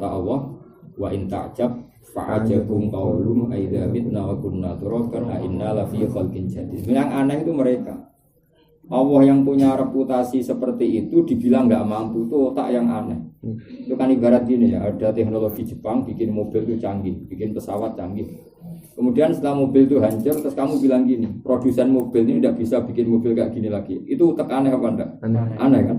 Allah wa in ta'jab fa'ajabum qaulum aidza mitna wa kunna turaban a inna la fi khalqin jadid. Yang aneh itu mereka. Allah yang punya reputasi seperti itu dibilang enggak mampu, itu otak yang aneh. Itu kan ibarat gini ya, ada teknologi Jepang bikin mobil itu canggih, bikin pesawat canggih. Kemudian setelah mobil itu hancur, terus kamu bilang gini, produsen mobil ini tidak bisa bikin mobil kayak gini lagi. Itu otak aneh apa enggak? Aneh kan?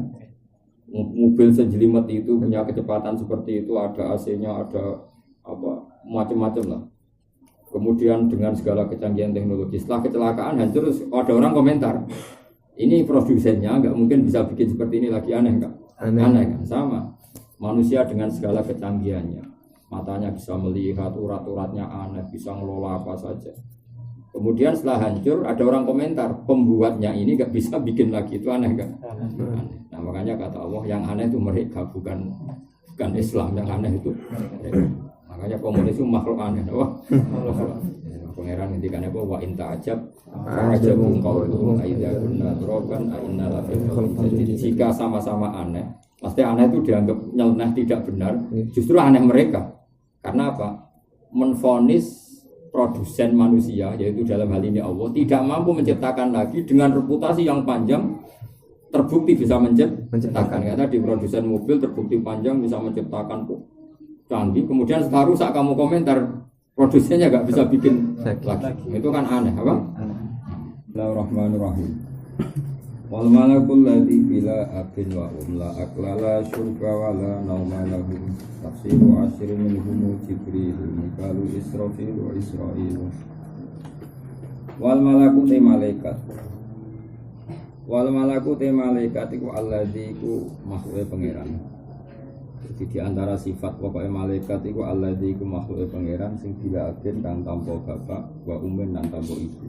Mobil sejelimet itu punya kecepatan seperti itu, ada AC-nya, ada apa macam-macam lah. Kemudian dengan segala kecanggihan teknologi, setelah kecelakaan hancur, ada orang komentar, ini produsennya nggak mungkin bisa bikin seperti ini lagi. Aneh nggak? Aneh kan? Sama manusia dengan segala kecanggihannya, matanya bisa melihat, urat-uratnya aneh, bisa ngelola apa saja. Kemudian setelah hancur ada orang komentar, pembuatnya ini nggak bisa bikin lagi, itu aneh kan? Aneh. Nah makanya kata Allah yang aneh itu mereka, bukan Islam yang aneh itu mereka. Makanya komunis itu makhluk aneh. Wah, pangeran ngendikan apa wa in ta'ajab fa'ajabun qauluhum aidza kunna turaban a inna la fi khalqin jadid. Jika sama-sama aneh, pasti aneh itu dianggap nyeleneh, tidak benar. Justru aneh mereka. Karena apa? Menvonis produsen manusia, yaitu dalam hal ini Allah, tidak mampu menciptakan lagi dengan reputasi yang panjang, terbukti bisa menciptakan. Karena di produsen mobil terbukti panjang bisa menciptakan canggih, kemudian setelah rusak kamu komentar produsennya nggak bisa bikin lagi. Itu kan aneh, apa? Bismillahirrahmanirrahim. Wal malakul ladzi bila abin wa la aklala syurba wa la nauma lahu tafsiru asri minhum jibril mikalu israfil wa israil. Wal malakut malaikat. Wal malakut malaikat iku alladzi iku makhluk pangeran. Jadi di antara sifat pokoknya malaikat iku alladzi iku makhluk pangeran sing bila abin kang tanpa bapak wa ummin lan tanpa ibu.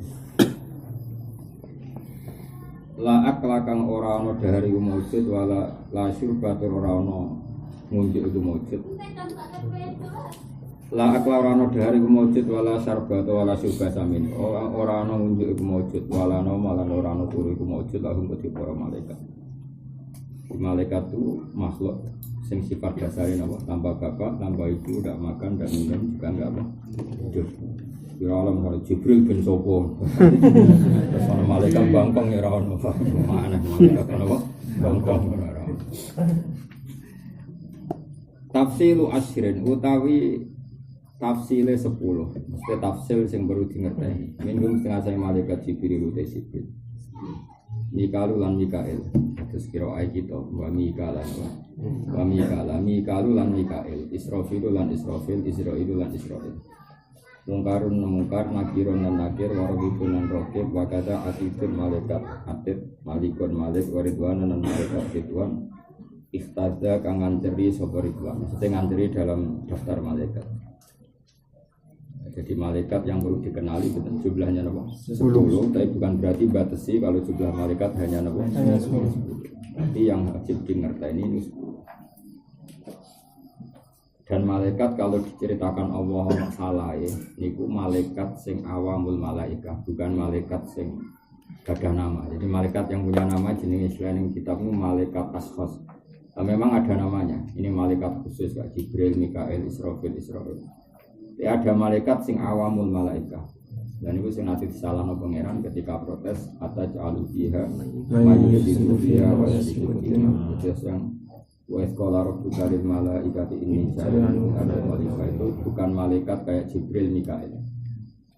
La akla kang ora ana dari wujud wala la syurbatur ora ana ngunjuk itu wujud. La akla ora ana dari wujud wala syarbatu wala syurbasamin. Ora ana ngunjuk iku wujud wala ana malan ora ana turu iku wujud lahum kedhi para malaikat. Malaikat itu makhluk sing sifat dasare napa tanpa bapak, tanpa ibu, ndak makan, ndak minum, juga enggak apa. Hidup. Ya alam hari Jibril bin Sopo. Terus ana malaikat bangkong ya ora ono. Mana malaikat apa? Bangkong ora ono. Tafsilu asyrin utawi tafsile 10. Mesti tafsil sing perlu dingerteni. Minum setengah saya malaikat Jibril utus Jibril. Mikalu lan Mikael. Terus kira ayat kita wa Mikalan wa Mikala. Mikalu lan Mikael. Israfil lan Israfil, Israil lan Israil. Mungkarun mungkar, nakirun dan nakir, warabibun dan rokib, wakada atidun malaikat atid, malikun malik, waridwan dan malaikat ridwan. Ikhtada kang nganteri sopa ridwan. Maksudnya nganteri dalam daftar malaikat. Jadi malaikat yang perlu dikenali jumlahnya apa? 10. Tapi bukan berarti batasi kalau jumlah malaikat hanya apa? 10. Tapi yang wajib dingerti ini 10. Dan malaikat kalau diceritakan Allah salah ya, niku malaikat sing awamul malaikah, bukan malaikat sing gadah nama. Jadi malaikat yang punya nama jenis istilah yang kitabmu malaikat ashos. Nah, memang ada namanya. Ini malaikat khusus kayak Jibril, Mikael, Israfil, Israil. Ya, ada malaikat sing awamul malaikah. Dan itu sing nanti disalahno pangeran ketika protes ataj alubiha, mayyudidu biha wa yasidu biha. Terus yang wa sekolah rabbuka lil malaikati inni ja'ilun ada malaikat itu bukan malaikat kayak Jibril, Mikael.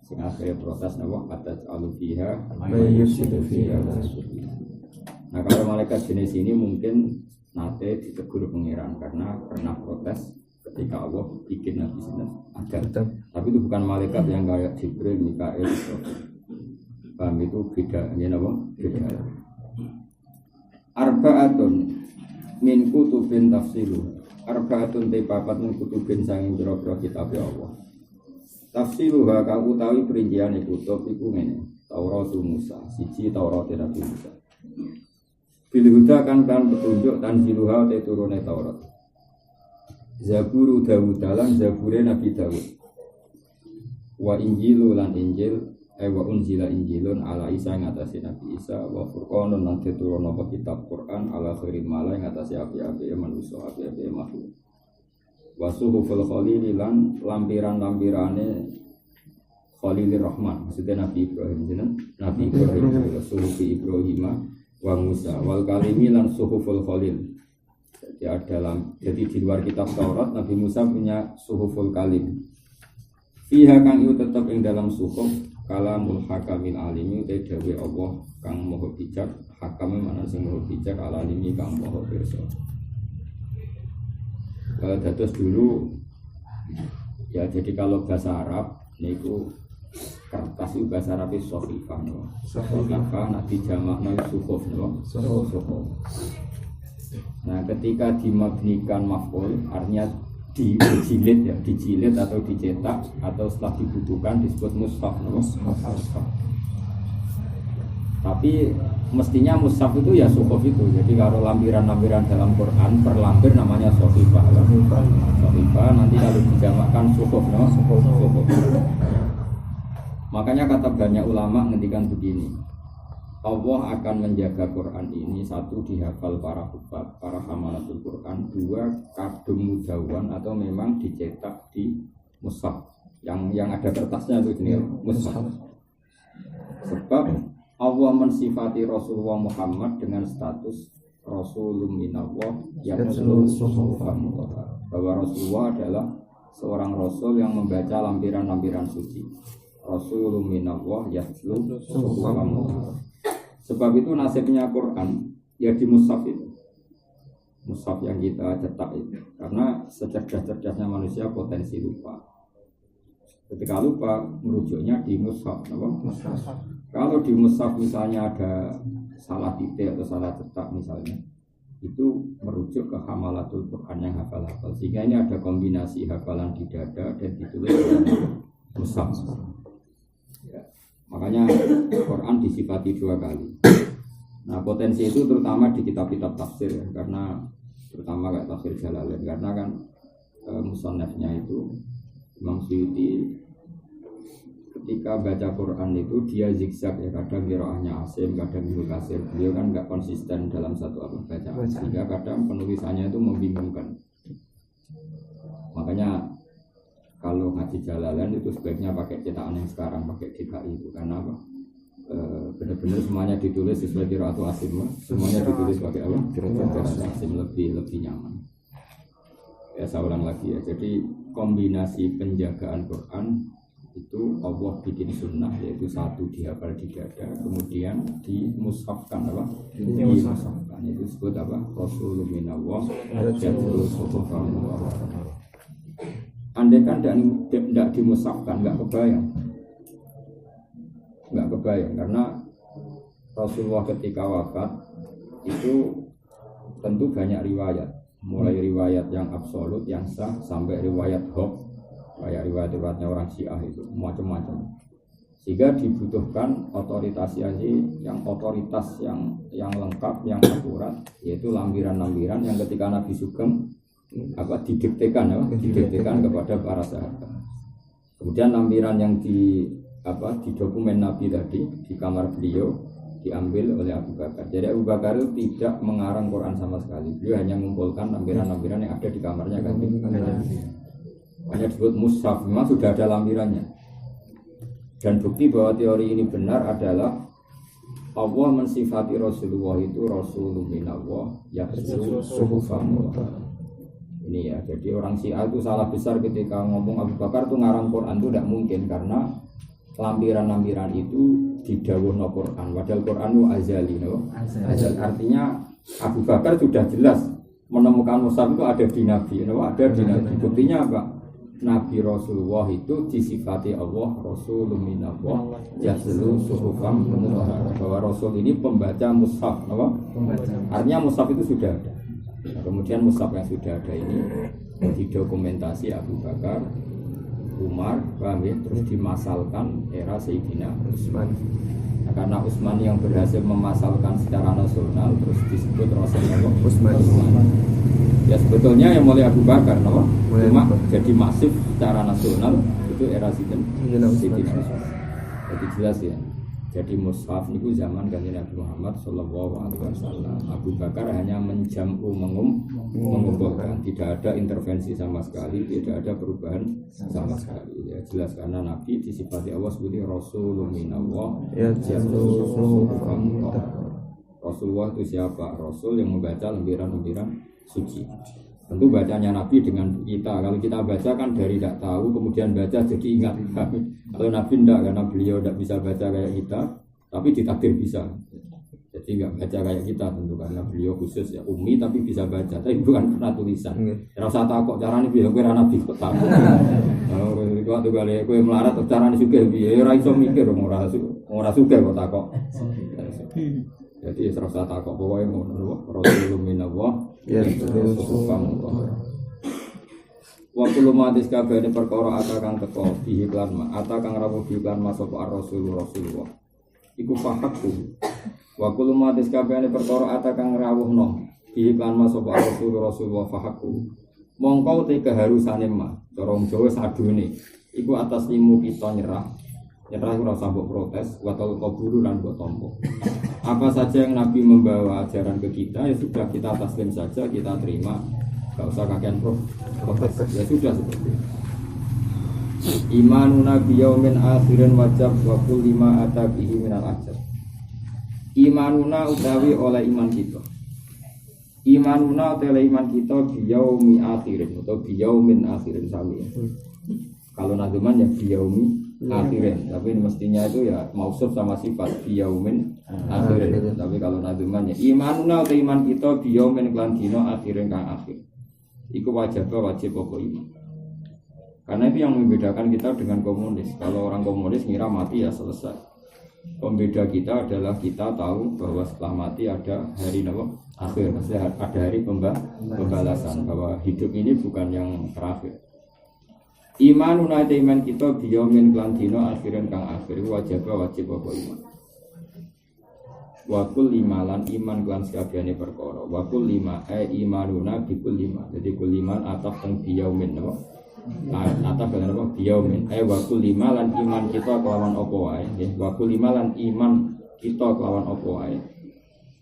Sing akhirnya protes napa ataj alubiha, mayyudidu biha. Nah kalau malaikat jenis ini mungkin nanti ditegur pangeran karena pernah protes ketika Allah bikin Nabi Sinten agar. Tapi itu bukan malaikat yang kayak Jibril, Mikael. Paham itu beda, ya napa? Beda. Arba'atun min kutubin tafsilu. Arba'atun te papat min kutubin sanging pira-pira kitab Allah. Tafsilu ha kang utawi perinciane kutub iku ngene. Taurat Musa, siji Taurat Nabi Musa. Bil huda kan petunjuk tanziluha te turune Taurat. Zaburu Dawud lan Zabure Nabi Dawud. Wa Injilu lan Injil wa unzila Injilun ala Isa ing atase Nabi Isa wa Furqanun lan diturunna kitab Quran ala khairil mala ing atase api-api manusa api-api makhluk. wa suhuful khalili lan lampiran-lampirane Khalilur Rahman, maksudnya Nabi Ibrahim, Nabi Ibrahim, suhufi Ibrahim wa Musa, wal kalimi lan suhuful Khalil. Jadi di luar kitab Taurat, Nabi Musa punya suhuful kalim. Fiha kang iku tetep ing dalam suhuf kalamul hakamil alimi te dawe Allah kang maha bijak, hakam mana sing maha bijak, alimi kang maha pirsa. Dados dulu ya, jadi kalau bahasa Arab niku kertas itu bahasa Arab itu sohifah, sohifah nak dijamakna suhuf, suhuf. Nah, ketika dimabnikan maf'ul artinya dijilid ya, dijilid atau dicetak atau setelah dibutuhkan disebut mushaf. Tapi mestinya mushaf itu ya suhuf itu. Jadi kalau lampiran-lampiran dalam Quran per lampir namanya sohifah. Sohifah nanti kalau dijamakkan suhuf, suhuf. Makanya kata banyak ulama ngendikan begini, Allah akan menjaga Quran ini, satu dihafal para hufaz, para hamalatul Quran, dua kadung mudawwan atau memang dicetak di mushaf yang ada kertasnya itu jenis mushaf. Sebab Allah mensifati Rasulullah Muhammad dengan status Rasulun minallah yatlu suhufan mutahharah, bahwa Rasulullah adalah seorang Rasul yang membaca lampiran-lampiran suci. Rasulun minallah yatlu suhufan mutahharah. Sebab itu nasibnya Quran ya di mushaf itu, mushaf yang kita cetak itu, karena secerdas-cerdasnya manusia potensi lupa. Ketika lupa merujuknya di mushaf, mushaf. Kalau di mushaf misalnya ada salah titik atau salah cetak misalnya, itu merujuk ke hamalatul Quran yang hafal-hafal, sehingga ini ada kombinasi hafalan di dada dan ditulis dalam mushaf. Makanya Quran disifati dua kali. Nah, potensi itu terutama di kitab-kitab tafsir ya, karena terutama kayak tafsir Jalalain, karena kan musannafnya itu Imam Suyuti ketika baca Quran itu dia zigzag ya, kadang qiraahnya Asim, kadang Ibnu Katsir. Beliau kan enggak konsisten dalam satu bacaan, sehingga kadang penulisannya itu membingungkan. Makanya kalau ngaji Jalalain itu sebaiknya pakai cetakan yang sekarang, pakai DKI itu. Karena apa? Benar-benar semuanya ditulis sesuai qiraat Asim, semuanya ditulis pakai apa? Qiraat Asim lebih nyaman. Ya saya ulang lagi ya. Jadi kombinasi penjagaan Quran itu Allah bikin sunnah, yaitu satu dihafal di dada, kemudian dimushafkan apa? Dimushafkan itu disebut apa? Rasulun minallah yatlu suhufan mutahharah. Andai kan tidak dimushafkan, nggak kebayang, karena Rasulullah ketika wafat itu tentu banyak riwayat, mulai riwayat yang absolut, yang sah, sampai riwayat hoax, kayak riwayat-riwayatnya orang Syiah itu macam-macam, sehingga dibutuhkan otoritas yang lengkap, yang akurat, yaitu lampiran-lampiran yang ketika Nabi Sugeng didiktekan kepada para sahabat. Kemudian lampiran yang di dokumen Nabi tadi di kamar beliau diambil oleh Abu Bakar. Jadi Abu Bakar itu tidak mengarang Quran sama sekali. Beliau hanya mengumpulkan lampiran-lampiran yang ada di kamarnya kan. Hanya disebut mushaf, memang sudah ada lampirannya. Dan bukti bahwa teori ini benar adalah Allah mensifati Rasulullah itu Rasulun minallah yatlu suhufan mutahharah. Ini ya, jadi orang Syiah itu salah besar ketika ngomong Abu Bakar itu ngarang Quran itu tidak mungkin, karena lampiran-lampiran itu didhawuhna Quran. Padahal Quran itu azali, azali. Artinya Abu Bakar sudah jelas menemukan mushaf itu ada di Nabi, ada di Nabi. Buktinya apa? Nabi Rasulullah itu disifati Allah Rasulun minallah yatlu suhufan mutahharah, bahwa Rasul ini pembaca mushaf, artinya mushaf itu sudah ada. Kemudian mushaf yang sudah ada ini didokumentasi Abu Bakar, Umar, terus dimasalkan era Sayyidina Utsman. Nah, karena Utsman yang berhasil memasalkan secara nasional, terus disebut Rasulullah Utsman. Ya sebetulnya yang mulai Abu Bakar, cuma jadi masif secara nasional itu era Sayyidina Utsman. Jadi jelas ya. Jadi mushaf niku zaman kanjeng Nabi Muhammad sallallahu alaihi wasallam. Abu Bakar hanya menjamu mengumpulkan, tidak ada intervensi sama sekali, tidak ada perubahan sama sekali. Ya jelas karena Nabi disifati Allah sebagai Rasulun minallah, Rasulullah itu siapa? Rasul yang membaca lembaran-lembaran suci. Tentu bacanya Nabi dengan kita. Kalau kita baca kan dari tidak tahu, kemudian baca jadi ingat. Kalau Nabi tidak, karena beliau tidak bisa baca kayak kita, tapi ditakdir bisa. Jadi nggak baca kayak kita tentu karena beliau khusus ya ummi tapi bisa baca. Tapi bukan karena tulisan. Rasa takut caranya biar gue Nabi kok takut. Waktu kali gue melarat caranya juga biar raiso mikir orang suka kok takut. Jadi serasa takut pokoknya mau Rasulullah minallah waktu lumatis kabeh perkara atakan teko diiklan atakan rawuh diiklan masuk Rasulullah iku fahakku waktu lumatis kabeh perkara atakan rawuhno diiklan masuk Rasulullah fahakku mongko te keharusane mah corong Jawa sadune iku atas limu kita nyerah ora usah mbok protes watal qabulu lan mbok tampa. Apa saja yang Nabi membawa ajaran ke kita ya sudah kita taslim saja, kita terima. Enggak usah kakean protes. Ya sudah seperti itu. Imanuna biyaumin akhirin wajib wa kulli ma atabihi minal ajab. Imanuna utawi oleh iman kita. Imanuna oleh iman kita biyaumi akhirin atau biyaumin akhirin sami. Kalau nazuman ya biyaumi akhirin, tapi mestinya itu ya mausuf sama sifat biyaumin akhirin. Tapi kalau nazumannya imanuna atau iman kita biyaumin klan dino akhirin kang akhir. Iku wajib pokok iman. Karena itu yang membedakan kita dengan komunis. Kalau orang komunis ngira mati ya selesai. Pembeda kita adalah kita tahu bahwa setelah mati ada hari akhir, maksudnya ada hari pembalasan, bahwa hidup ini bukan yang terakhir. Imanuna te iman kita biyomin klan dino akhirin kang akhir wajib apa iman. Wakul limalan iman klan sakabehane perkara. Wakul lima imanuna bikul lima. Jadi kul liman ataf teng biyomin napa? Ataf dengan apa? Biyomin. Wakul limalan iman kita kelawan apa wae. Nggih, wakul limalan iman kita kelawan apa wae.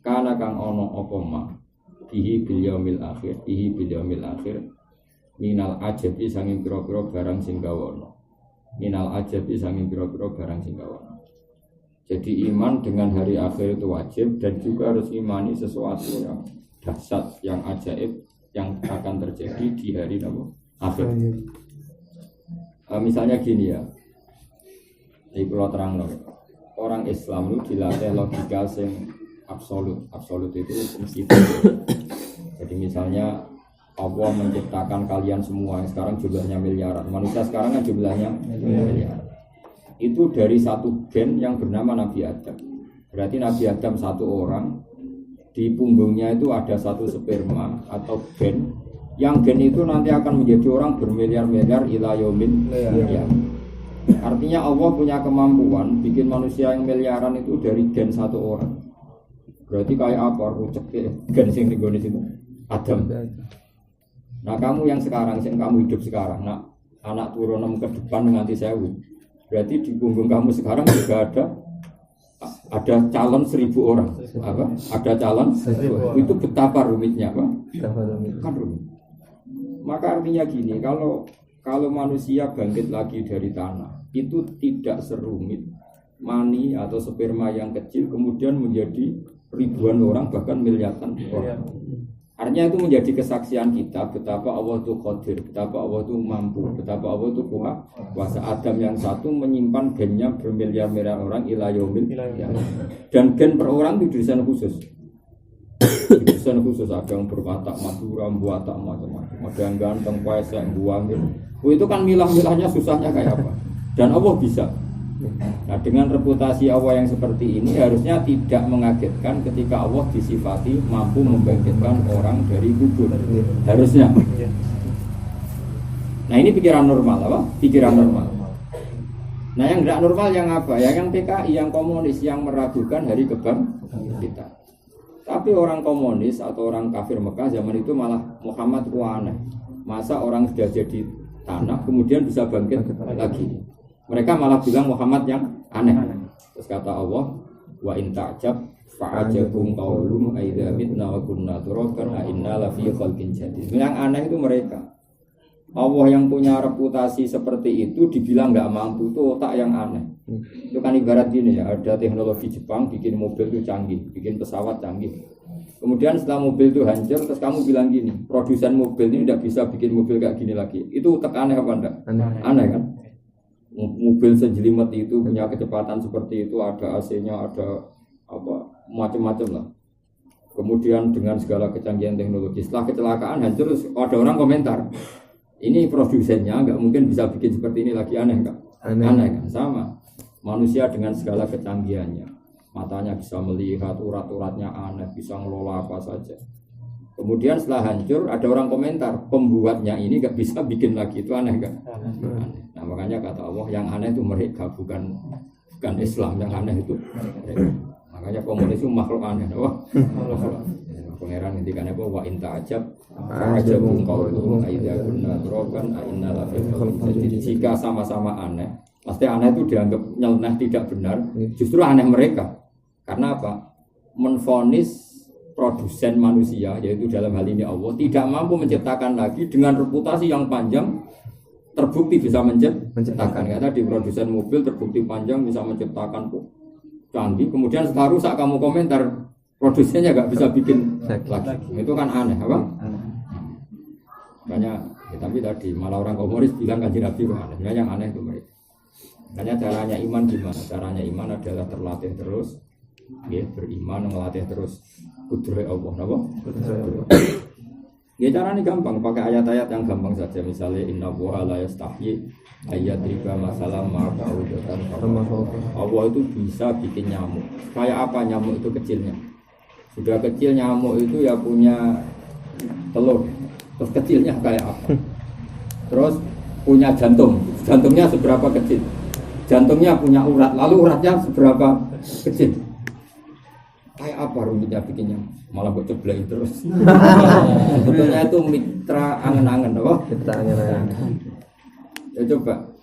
Kana kang ana apa ma. Bihi bil yaumil akhir, bihi bil yaumil akhir. Minal ajabi sanging pira-pira barang sing gawono. Minal ajabi sanging pira-pira barang sing gawono. Jadi iman dengan hari akhir itu wajib dan juga harus imani sesuatu yang dahsyat, yang ajaib yang akan terjadi di hari akhir. Misalnya gini ya. Ini kalau terang orang Islam itu dilatih logika sing absolut. Absolut itu mesti. Jadi misalnya Allah menciptakan kalian semua yang sekarang jumlahnya miliaran. Manusia sekarang kan jumlahnya miliaran. Itu dari satu gen yang bernama Nabi Adam. Berarti Nabi Adam satu orang, di punggungnya itu ada satu sperma atau gen. Yang gen itu nanti akan menjadi orang bermiliar-miliar ila yaumin qiyamah. Artinya Allah punya kemampuan bikin manusia yang miliaran itu dari gen satu orang. Berarti kayak apa? Rucek gen sing digone situ. Adam. Nah kamu yang sekarang, yang kamu hidup sekarang, nah anak turun ke depan nganti 1000. Berarti di punggung kamu sekarang juga ada calon 1000 orang. Apa? Ada calon 1000. Itu betapa rumitnya, Pak. Kan rumit. Maka artinya gini, kalau manusia bangkit lagi dari tanah, itu tidak serumit mani atau sperma yang kecil kemudian menjadi ribuan orang bahkan miliaran orang. Artinya itu menjadi kesaksian kita betapa Allah itu qadir, betapa Allah itu mampu, betapa Allah itu kuasa. Adam yang satu menyimpan gennya bermiliar-miliar orang ila yaumil qiyamah. Dan gen per orang itu desain khusus. Desain khusus ada yang berwatak Madura, buatak macam-macam. Ada yang ganteng, pesek, buangin. Itu kan milah-milahnya susahnya kayak apa? Dan Allah bisa. Nah dengan reputasi Allah yang seperti ini harusnya tidak mengagetkan ketika Allah disifati mampu membangkitkan orang dari kubur. Harusnya. Nah ini pikiran normal apa? Pikiran normal. Nah yang tidak normal yang apa? Yang PKI, yang komunis, yang meragukan hari kebangkitan. Tapi orang komunis atau orang kafir Mekah zaman itu malah Muhammad aneh. Masa orang sudah jadi tanah kemudian bisa bangkit lagi? Mereka malah bilang Muhammad yang aneh. Terus kata Allah, wa in ta'jab fa'ajabum qaulum aidza mitna wa kunna turaban a inna la fi khalqin jadid. Yang aneh itu mereka. Allah yang punya reputasi seperti itu dibilang nggak mampu, itu otak yang aneh. Itu kan ibarat gini ya, ada teknologi Jepang bikin mobil itu canggih, bikin pesawat canggih. Kemudian setelah mobil itu hancur, terus kamu bilang gini, produsen mobil ini tidak bisa bikin mobil kayak gini lagi. Itu otak aneh apa enggak? Aneh kan? Mobil sejelimet itu punya kecepatan seperti itu, ada AC-nya, ada apa macam-macam lah. Kemudian dengan segala kecanggihan teknologi, setelah kecelakaan hancur, ada orang komentar, ini produsennya nggak mungkin bisa bikin seperti ini lagi. Aneh nggak? Aneh kan? Sama manusia dengan segala kecanggihannya, matanya bisa melihat, urat-uratnya aneh, bisa ngelola apa saja. Kemudian setelah hancur ada orang komentar, pembuatnya ini nggak bisa bikin lagi. Itu aneh nggak? Aneh. Nah makanya kata Allah yang aneh itu mereka, bukan Islam. Yang aneh itu mereka. Makanya komunis itu makhluk aneh. Wah, pangeran ngendikan apa wa in ta'ajab fa'ajabun qauluhum aidza kunna turaban a inna la fi khalqin. Jika sama-sama aneh, pasti aneh itu dianggap nyeleneh, tidak benar. Justru aneh mereka. Karena apa? Menvonis produsen manusia, yaitu dalam hal ini Allah, tidak mampu menciptakan lagi dengan reputasi yang panjang, terbukti bisa menciptakan. Karena di produsen mobil terbukti panjang bisa menciptakan canggih. Kemudian setelah rusak kamu komentar produsennya nggak bisa bikin lagi. Itu kan aneh, apa? Makanya, ya, tapi tadi malah orang komunis bilang kan Nabi itu aneh. Yang aneh itu mereka. Makanya caranya iman gimana? Caranya iman adalah terlatih terus, ya, beriman, ngelatih terus kudrat Allah, apa? Ya caranya gampang, pakai ayat-ayat yang gampang saja. Misalnya inna Allaha la yastahyi ayyadriba masalam ma'ba'udatan. Allah itu bisa bikin nyamuk. Kayak apa nyamuk itu kecilnya? Sudah kecil nyamuk itu ya punya telur. Terus kecilnya kayak apa? Terus punya jantung. Jantungnya seberapa kecil? Jantungnya punya urat. Lalu uratnya seberapa kecil? Kayak apa rumitnya bikinnya? Malah buat ceblek terus. Sebetulnya itu mitra angen-angen, apa? Mitra angen-angen. Ya coba,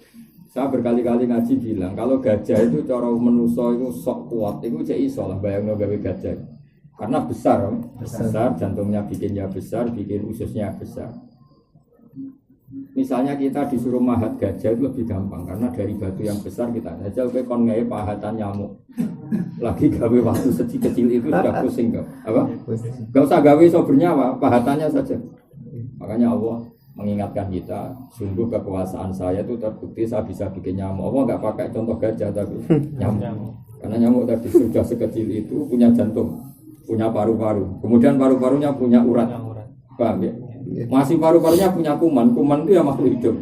saya berkali-kali ngaji bilang kalau gajah itu cara menuso itu sok kuat, itu cek iso lah bayangno gawe gajah. Karena besar, jantungnya bikinnya besar, bikin ususnya besar. Misalnya kita disuruh mahat gajah itu lebih gampang karena dari batu yang besar kita aja kowe kon gawe pahatan nyamuk. Lagi gawe waktu kecil itu sudah pusing kok. Apa? Enggak usah gawe iso bernyawa, pahatannya saja. Makanya Allah mengingatkan kita, sungguh kekuasaan saya itu terbukti saya bisa bikin nyamuk. Allah enggak pakai contoh gajah tapi nyamuk. Karena nyamuk tadi sudah sekecil itu punya jantung, punya paru-paru. Kemudian paru-parunya punya urat. Paham ya? Masih paru-parunya punya kuman itu ya makhluk hidup.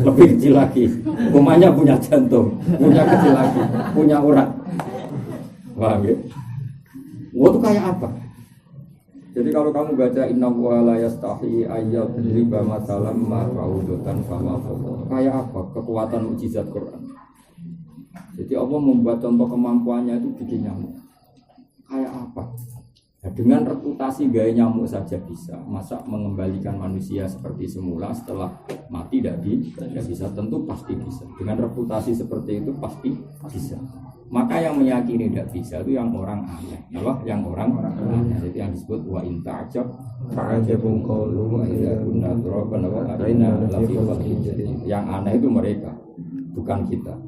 Lebih kecil lagi. Kumannya punya jantung, punya kecil lagi, punya urat. Paham ya? Wah itu kayak apa? Jadi kalau kamu baca inna wa la yastahi ayat riba masalam ma'raudotan sama Allah. Kayak apa? Kekuatan mukjizat Quran. Jadi Allah membuat contoh kemampuannya itu bikin nyamuk. Kayak apa? Nah, dengan reputasi gaya nyamuk saja bisa. Masa mengembalikan manusia seperti semula setelah mati tidak bisa? Tentu pasti bisa. Dengan reputasi seperti itu pasti bisa. Maka yang meyakini tidak bisa itu yang orang aneh. Apa? Yang orang aneh. Jadi yang disebut wa in ta'jab fa'ajabun qauluhum idza kunna turaban wa arina la fi khalqin jadid. Yang aneh itu mereka, bukan kita.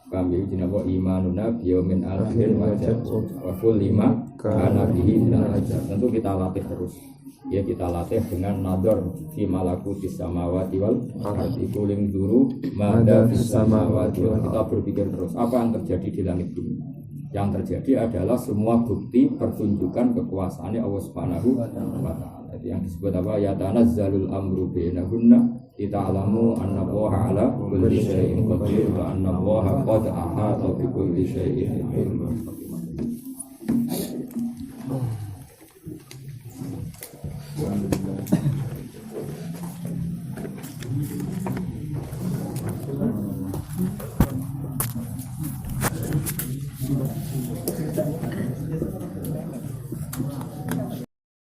Kami jenabo imanuna biyaumin akhir wa full lima karena bihi minal ajab. Tentu kita latih terus. Ya kita latih dengan nador fi malakutis samawati wal ardi kuling dulu mada fis samawati wal. Kita berpikir terus apa yang terjadi di langit bumi. Yang terjadi adalah semua bukti pertunjukan kekuasaannya Allah Subhanahu wa taala. Yang disebut apa? Ya tanazzalul amru bainahunna lita'lamu anna Allaha 'ala kulli syai'in qadir wa anna Allaha qad ahata bi kulli syai'in ilman.